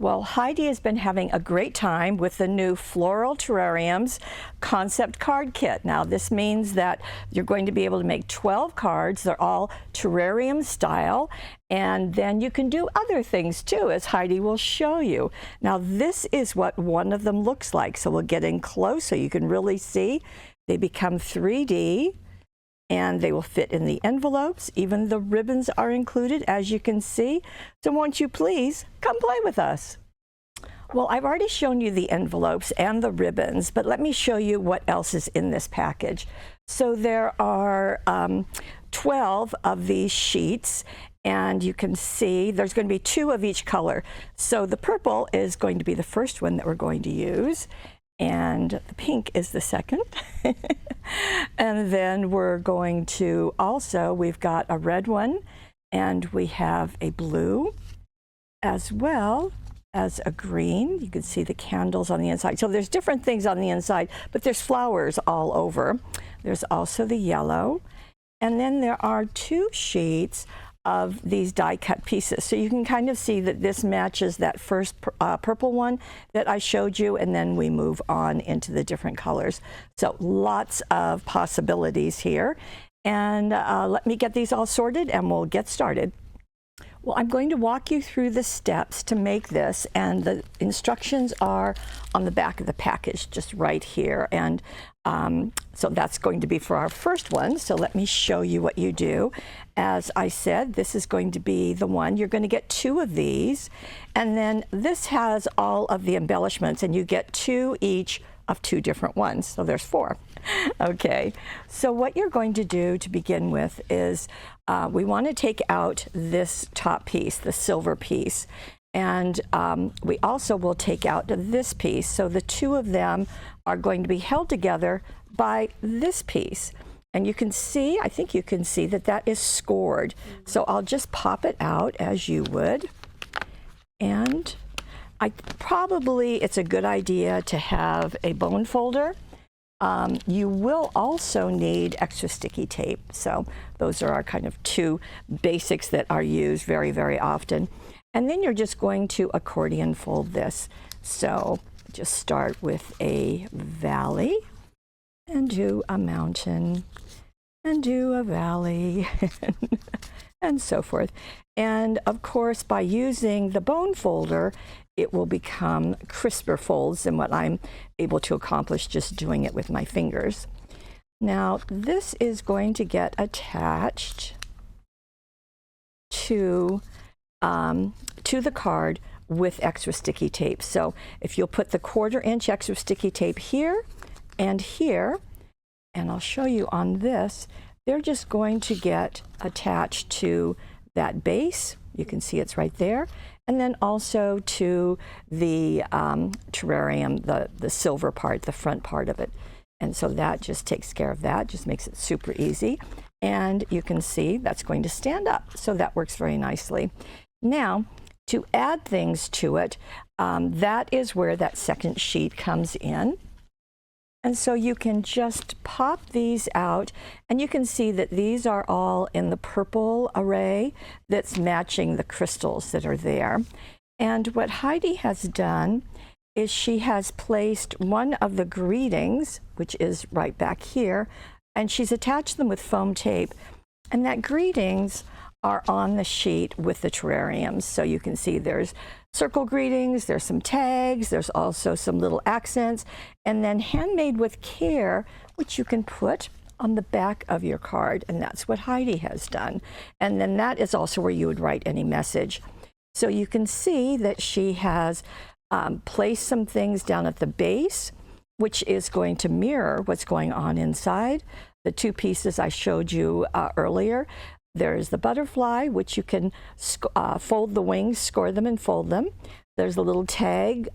Well, Heidi has been having a great time with the new Floral Terrariums concept card kit. Now, this means that you're going to be able to make 12 cards. They're all terrarium style, and then you can do other things too, as Heidi will show you. Now, this is what one of them looks like. So we'll get in close so you can really see. They become 3D. And they will fit in the envelopes. Even the ribbons are included, as you can see. So won't you please come play with us? Well, I've already shown you the envelopes and the ribbons, but let me show you what else is in this package. So there are 12 of these sheets, and you can see there's going to be 2 of each color. So the purple is going to be the first one that we're going to use, and the pink is the second. And then we're going to also, we've got a red one, and we have a blue, as well as a green. You can see the candles on the inside. So there's different things on the inside, but there's flowers all over. There's also the yellow. And then there are 2 sheets of these die-cut pieces. So you can kind of see that this matches that first purple one that I showed you, and then we move on into the different colors. So lots of possibilities here. And let me get these all sorted and we'll get started. Well, I'm going to walk you through the steps to make this, and the instructions are on the back of the package, just right here. And so that's going to be for our first one. So let me show you what you do. As I said, this is going to be the one. You're going to get 2 of these, and then this has all of the embellishments, and you get 2 each of 2 different ones. So there's 4. Okay, so what you're going to do to begin with is we want to take out this top piece, the silver piece, and we also will take out this piece. So the 2 of them are going to be held together by this piece. And you can see, I think you can see that that is scored. So I'll just pop it out as you would. And it's a good idea to have a bone folder. You will also need extra sticky tape. So those are our kind of 2 basics that are used very, very often. And then you're just going to accordion fold this. So just start with a valley and do a mountain and do a valley and so forth. And of course, by using the bone folder, it will become crisper folds than what I'm able to accomplish just doing it with my fingers. Now, this is going to get attached to the card with extra sticky tape. So if you'll put the 1/4 inch extra sticky tape here and here, and I'll show you on this, they're just going to get attached to that base. You can see it's right there. And then also to the terrarium, the silver part, the front part of it. And so that just takes care of that, just makes it super easy. And you can see that's going to stand up. So that works very nicely. Now, to add things to it, that is where that second sheet comes in. And so you can just pop these out, and you can see that these are all in the purple array that's matching the crystals that are there. And what Heidi has done is she has placed one of the greetings, which is right back here, and she's attached them with foam tape. And that greetings are on the sheet with the terrariums. So you can see there's circle greetings, there's some tags, there's also some little accents, and then handmade with care, which you can put on the back of your card. And that's what Heidi has done. And then that is also where you would write any message. So you can see that she has placed some things down at the base, which is going to mirror what's going on inside. The 2 pieces I showed you earlier. There's the butterfly, which you can fold the wings, score them and fold them. There's a little tag,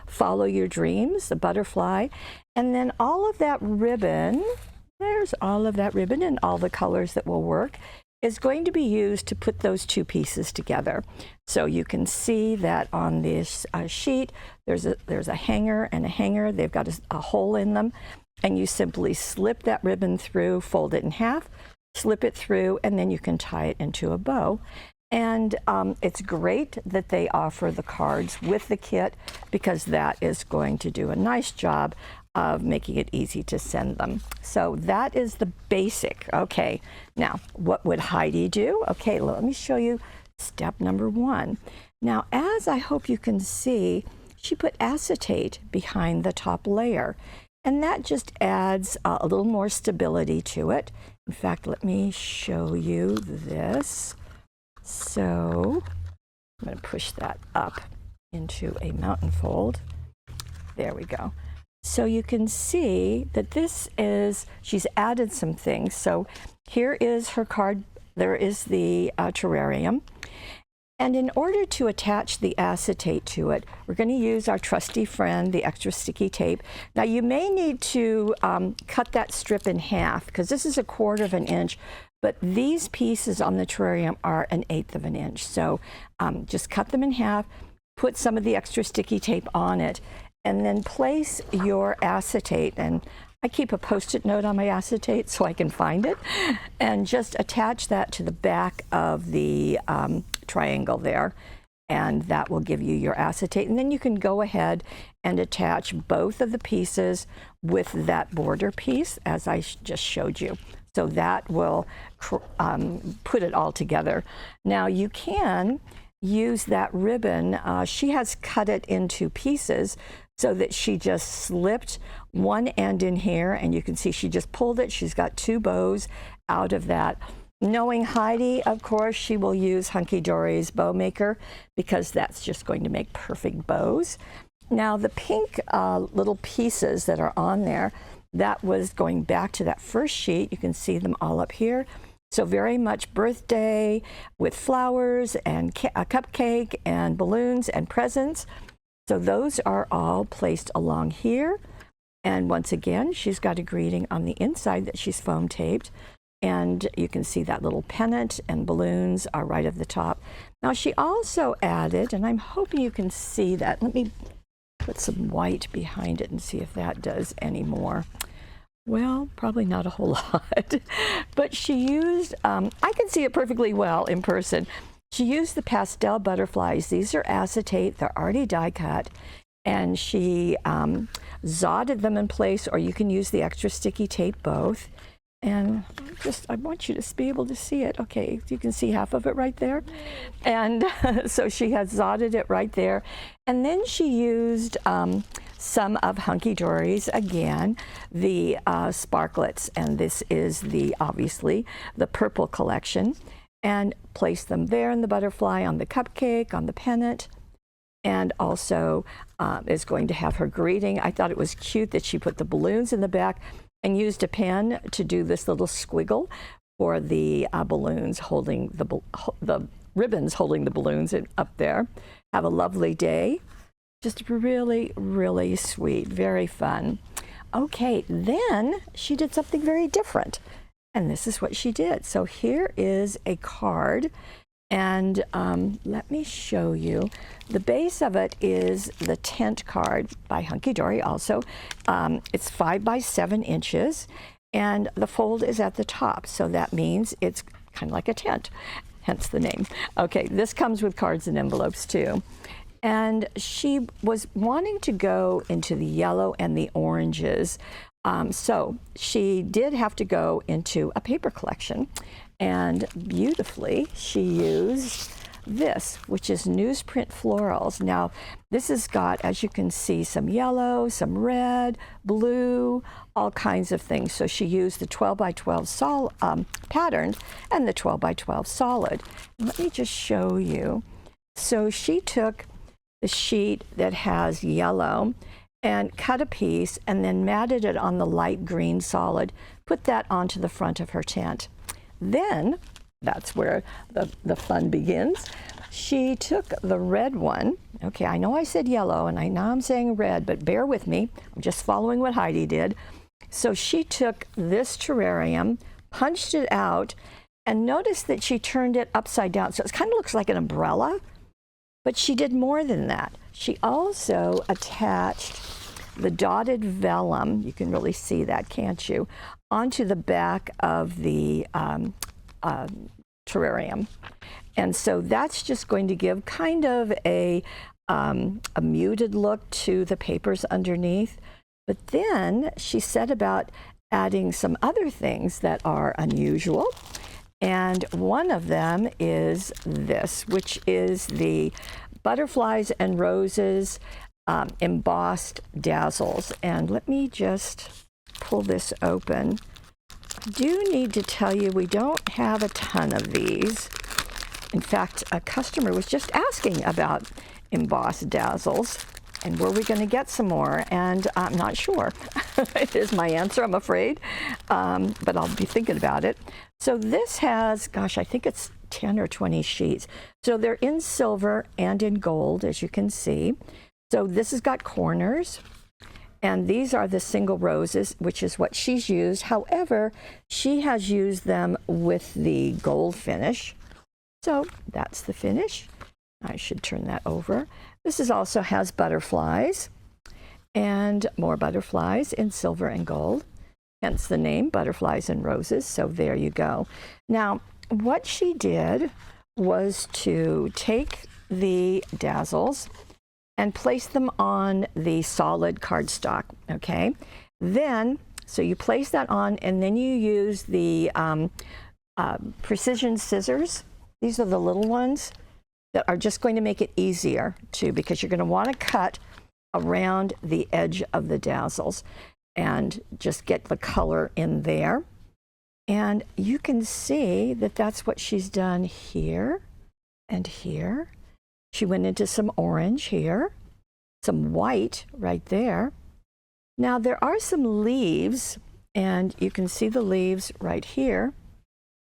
follow your dreams, the butterfly. And then all of that ribbon, there's all of that ribbon and all the colors that will work, is going to be used to put those 2 pieces together. So you can see that on this sheet, there's a hanger and a hanger. They've got a hole in them. And you simply slip that ribbon through, fold it in half, slip it through, and then you can tie it into a bow. And it's great that they offer the cards with the kit, because that is going to do a nice job of making it easy to send them. So that is the basic. Okay, now what would Heidi do? Okay, let me show you step number 1. Now, as I hope you can see, she put acetate behind the top layer, and that just adds a little more stability to it. In fact, let me show you this. So I'm going to push that up into a mountain fold. There we go. So you can see that this is, she's added some things. So here is her card. There is the terrarium. And in order to attach the acetate to it, we're going to use our trusty friend, the extra sticky tape. Now you may need to cut that strip in half, because this is 1/4 inch, but these pieces on the terrarium are 1/8 inch. So just cut them in half, put some of the extra sticky tape on it, and then place your acetate. And I keep a Post-it note on my acetate so I can find it, and just attach that to the back of the triangle there, and that will give you your acetate. And then you can go ahead and attach both of the pieces with that border piece, as I just showed you. So that will put it all together. Now you can use that ribbon. She has cut it into pieces so that she just slipped one end in here, and you can see she just pulled it. She's got 2 bows out of that. Knowing Heidi, of course, she will use Hunkydory's bow maker, because that's just going to make perfect bows. Now the pink little pieces that are on there, that was going back to that first sheet. You can see them all up here. So very much birthday with flowers and a cupcake and balloons and presents. So those are all placed along here. And once again, she's got a greeting on the inside that she's foam taped. And you can see that little pennant and balloons are right at the top. Now she also added, and I'm hoping you can see that. Let me put some white behind it and see if that does any more. Well, probably not a whole lot. But she used, I can see it perfectly well in person. She used the pastel butterflies. These are acetate. They're already die cut. And she zodded them in place, or you can use the extra sticky tape, both. And I want you to be able to see it. Okay, you can see half of it right there. And so she has zodded it right there. And then she used some of Hunkydory's, again, the sparklets. And this is obviously the purple collection. And placed them there in the butterfly, on the cupcake, on the pennant. And also is going to have her greeting. I thought it was cute that she put the balloons in the back and used a pen to do this little squiggle for the balloons holding the ribbons holding the balloons up there. Have a lovely day. Just really, really sweet, very fun. Okay, then she did something very different, and this is what she did. So here is a card, and let me show you. The base of it is the tent card by Hunkydory also. It's 5 by 7 inches, and the fold is at the top. So that means it's kind of like a tent, hence the name. Okay, this comes with cards and envelopes too. And she was wanting to go into the yellow and the oranges. So she did have to go into a paper collection. And beautifully, she used this, which is newsprint florals. Now, this has got, as you can see, some yellow, some red, blue, all kinds of things. So she used the 12 by 12 pattern and the 12 by 12 solid. Let me just show you. So she took the sheet that has yellow and cut a piece and then matted it on the light green solid, put that onto the front of her tent. Then, that's where the fun begins. She took the red one. Okay, I know I said yellow, and now I'm saying red, but bear with me. I'm just following what Heidi did. So she took this terrarium, punched it out, and notice that she turned it upside down. So it kind of looks like an umbrella, but she did more than that. She also attached the dotted vellum, you can really see that, can't you, onto the back of the terrarium. And so that's just going to give kind of a muted look to the papers underneath. But then she said about adding some other things that are unusual. And one of them is this, which is the Butterflies and Roses embossed dazzles. And let me just pull this open. I do need to tell you we don't have a ton of these. In fact, a customer was just asking about embossed dazzles, and were we going to get some more? And I'm not sure. Is my answer, I'm afraid, but I'll be thinking about it. So this has, gosh, I think it's 10 or 20 sheets. So they're in silver and in gold, as you can see. So this has got corners, and these are the single roses, which is what she's used. However, she has used them with the gold finish. So that's the finish. I should turn that over. This also has butterflies and more butterflies in silver and gold, hence the name Butterflies and Roses. So there you go. Now, what she did was to take the dazzles and place them on the solid cardstock, okay? Then, so you place that on, and then you use the precision scissors. These are the little ones that are just going to make it easier too, because you're going to want to cut around the edge of the dazzles and just get the color in there. And you can see that that's what she's done here and here. She went into some orange here, some white right there. Now there are some leaves, and you can see the leaves right here.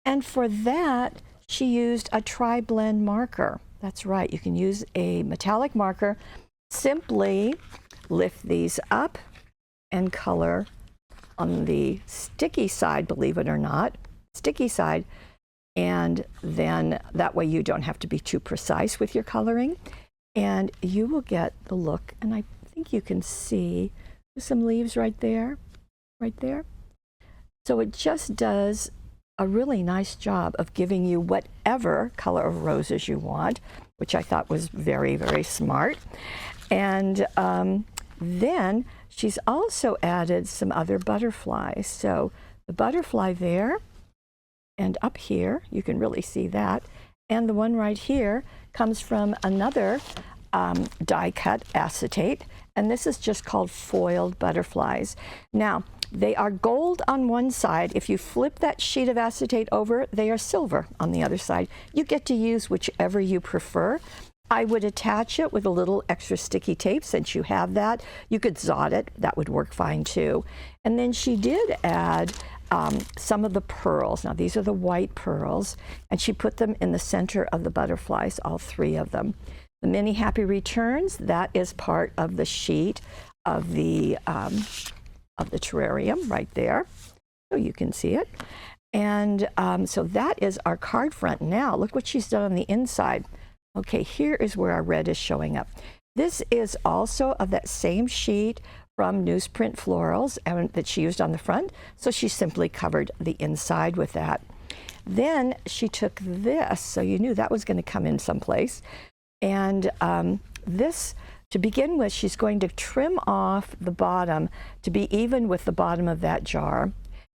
And for that, she used a tri-blend marker. That's right, you can use a metallic marker. Simply lift these up and color on the sticky side, believe it or not, sticky side, and then that way you don't have to be too precise with your coloring, and you will get the look. And I think you can see some leaves right there, right there. So it just does a really nice job of giving you whatever color of roses you want, which I thought was very, very smart. And then she's also added some other butterflies. So the butterfly there and up here, you can really see that. And the one right here comes from another die cut acetate. And this is just called foiled butterflies. Now, they are gold on one side. If you flip that sheet of acetate over, they are silver on the other side. You get to use whichever you prefer. I would attach it with a little extra sticky tape since you have that. You could zot it, that would work fine too. And then she did add some of the pearls. Now these are the white pearls, and she put them in the center of the butterflies, all three of them. The mini happy returns, that is part of the sheet of the terrarium right there. So you can see it. And so that is our card front. Now look what she's done on the inside. Okay, here is where our red is showing up. This is also of that same sheet from Newsprint Florals that she used on the front. So she simply covered the inside with that. Then she took this, so you knew that was going to come in someplace. And this, to begin with, she's going to trim off the bottom to be even with the bottom of that jar.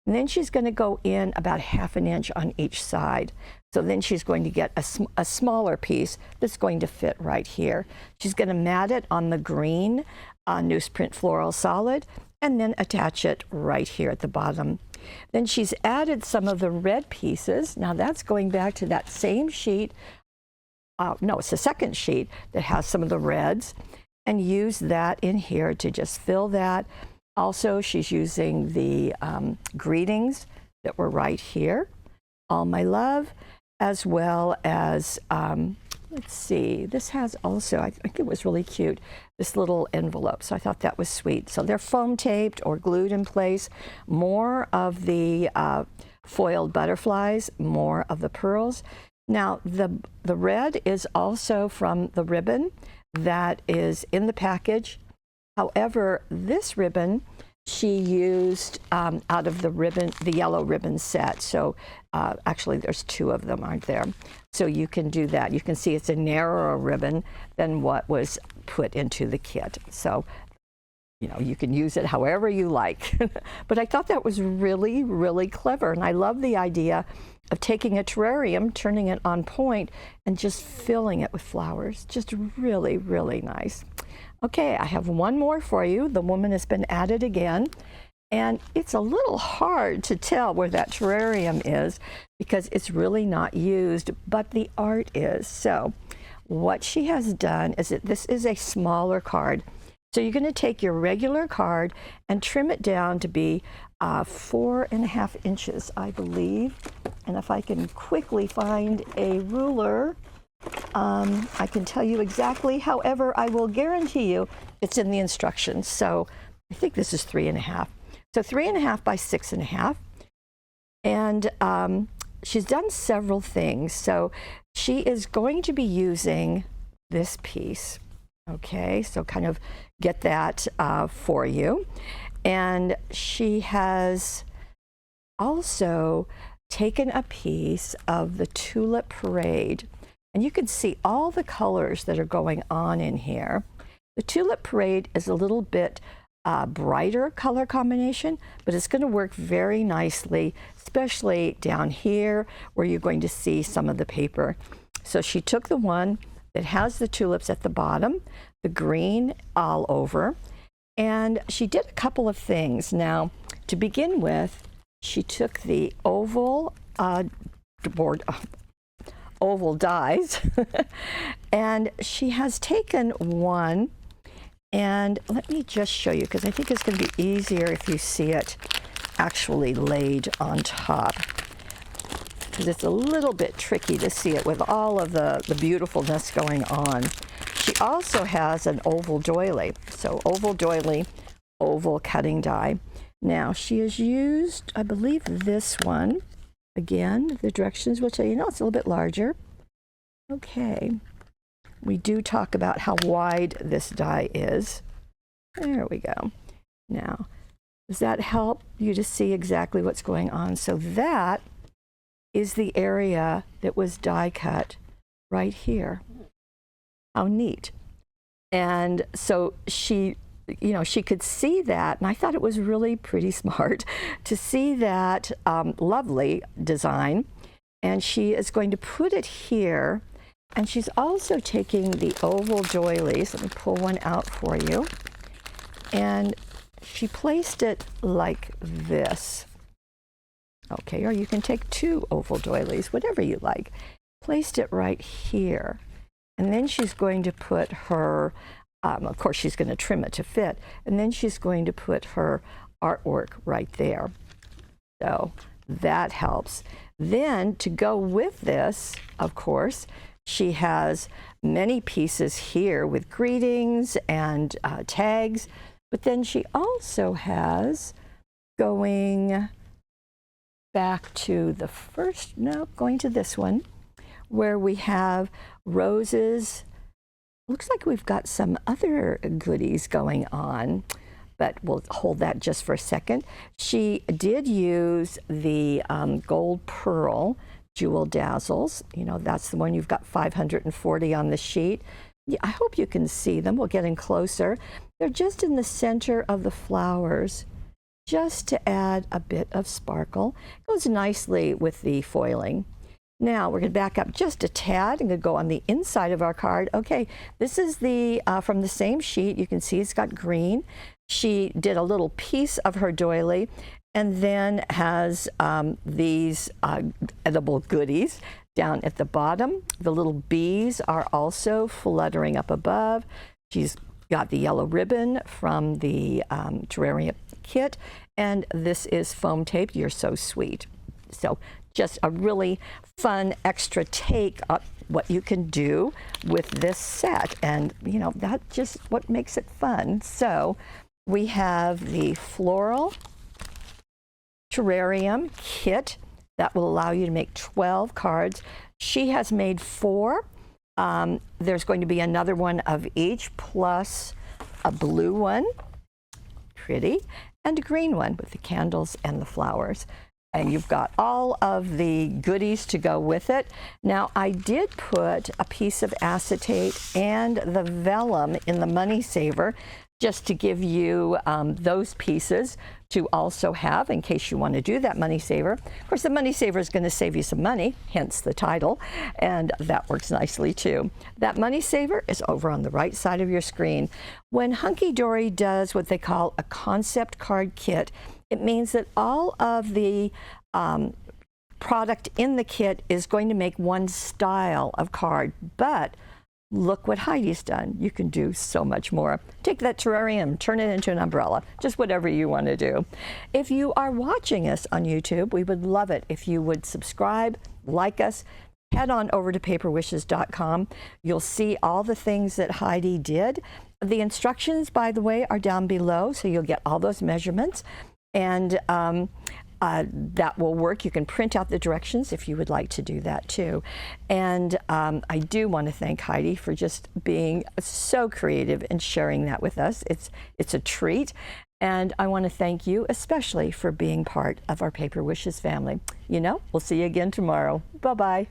And then she's going to go in about 1/2 inch on each side. So then she's going to get a smaller piece that's going to fit right here. She's going to mat it on the green Newsprint Floral Solid and then attach it right here at the bottom. Then she's added some of the red pieces. Now that's going back to that same sheet. No, it's the second sheet that has some of the reds, and use that in here to just fill that. Also, she's using the greetings that were right here, All My Love, as well as, let's see, this has also, I think it was really cute, this little envelope. So I thought that was sweet. So they're foam taped or glued in place. More of the foiled butterflies, more of the pearls. Now, the red is also from the ribbon that is in the package. However, this ribbon she used out of the ribbon, the yellow ribbon set. So actually there's 2 of them, aren't there? So you can do that. You can see it's a narrower ribbon than what was put into the kit. So, you know, you can use it however you like. But I thought that was really, really clever. And I love the idea of taking a terrarium, turning it on point, and just filling it with flowers. Just really, really nice. Okay, I have one more for you. The woman has been at it again. And it's a little hard to tell where that terrarium is because it's really not used, but the art is. So what she has done is that this is a smaller card. So you're going to take your regular card and trim it down to be 4.5 inches, I believe. And if I can quickly find a ruler, I can tell you exactly. However, I will guarantee you it's in the instructions. So I think this is 3.5. So 3.5 by 6.5. And she's done several things. So she is going to be using this piece. Okay, so kind of get that for you. And she has also taken a piece of the Tulip Parade. And you can see all the colors that are going on in here. The Tulip Parade is a little bit brighter color combination, but it's going to work very nicely, especially down here where you're going to see some of the paper. So she took the one that has the tulips at the bottom, the green all over, and she did a couple of things. Now, to begin with, she took the oval oval dies and she has taken one, and let me just show you because I think it's going to be easier if you see it actually laid on top, because it's a little bit tricky to see it with all of the beautifulness going on. She also has an oval doily, so oval doily, oval cutting die. Now she has used, I believe, this one. Again, the directions will tell you, no, it's a little bit larger. Okay, we do talk about how wide this die is. There we go. Now, does that help you to see exactly what's going on? So that is the area that was die cut right here. How neat. And so she, you know, she could see that, and I thought it was really pretty smart to see that lovely design. And she is going to put it here, and she's also taking the oval doilies. Let me pull one out for you. And she placed it like this. Okay, or you can take 2 oval doilies, whatever you like. Placed it right here. And then she's going to put her, of course, she's going to trim it to fit. And then she's going to put her artwork right there. So that helps. Then to go with this, of course, she has many pieces here with greetings and tags. But then she also has, going back to the first, no, going to this one, where we have roses. Looks like we've got some other goodies going on, but we'll hold that just for a second. She did use the gold pearl jewel dazzles. You know, that's the one you've got 540 on the sheet. Yeah, I hope you can see them. We'll get in closer. They're just in the center of the flowers, just to add a bit of sparkle. Goes nicely with the foiling. Now we're going to back up just a tad and go on the inside of our card. Okay, this is the from the same sheet. You can see it's got green. She did a little piece of her doily, and then has these edible goodies down at the bottom. The little bees are also fluttering up above. She's got the yellow ribbon from the Terrarium kit, and this is foam tape. You're so sweet. So just a really fun extra take on what you can do with this set, and you know, that's just what makes it fun. So we have the Floral Terrarium kit that will allow you to make 12 cards. She has made 4. There's going to be another one of each, plus a blue one. Pretty. and a green one with the candles and the flowers. And you've got all of the goodies to go with it. Now, I did put a piece of acetate and the vellum in the money saver just to give you those pieces to also have in case you want to do that money saver. Of course, the money saver is going to save you some money, hence the title, and that works nicely too. That money saver is over on the right side of your screen. When Hunkydory does what they call a concept card kit, it means that all of the product in the kit is going to make one style of card, but look what Heidi's done. You can do so much more. Take that terrarium, turn it into an umbrella, just whatever you want to do. If you are watching us on YouTube, we would love it if you would subscribe, like us, head on over to paperwishes.com. You'll see all the things that Heidi did. The instructions, by the way, are down below, so you'll get all those measurements. And that will work. You can print out the directions if you would like to do that too. And I do want to thank Heidi for just being so creative and sharing that with us. It's a treat. And I want to thank you especially for being part of our Paper Wishes family. You know, we'll see you again tomorrow. Bye-bye.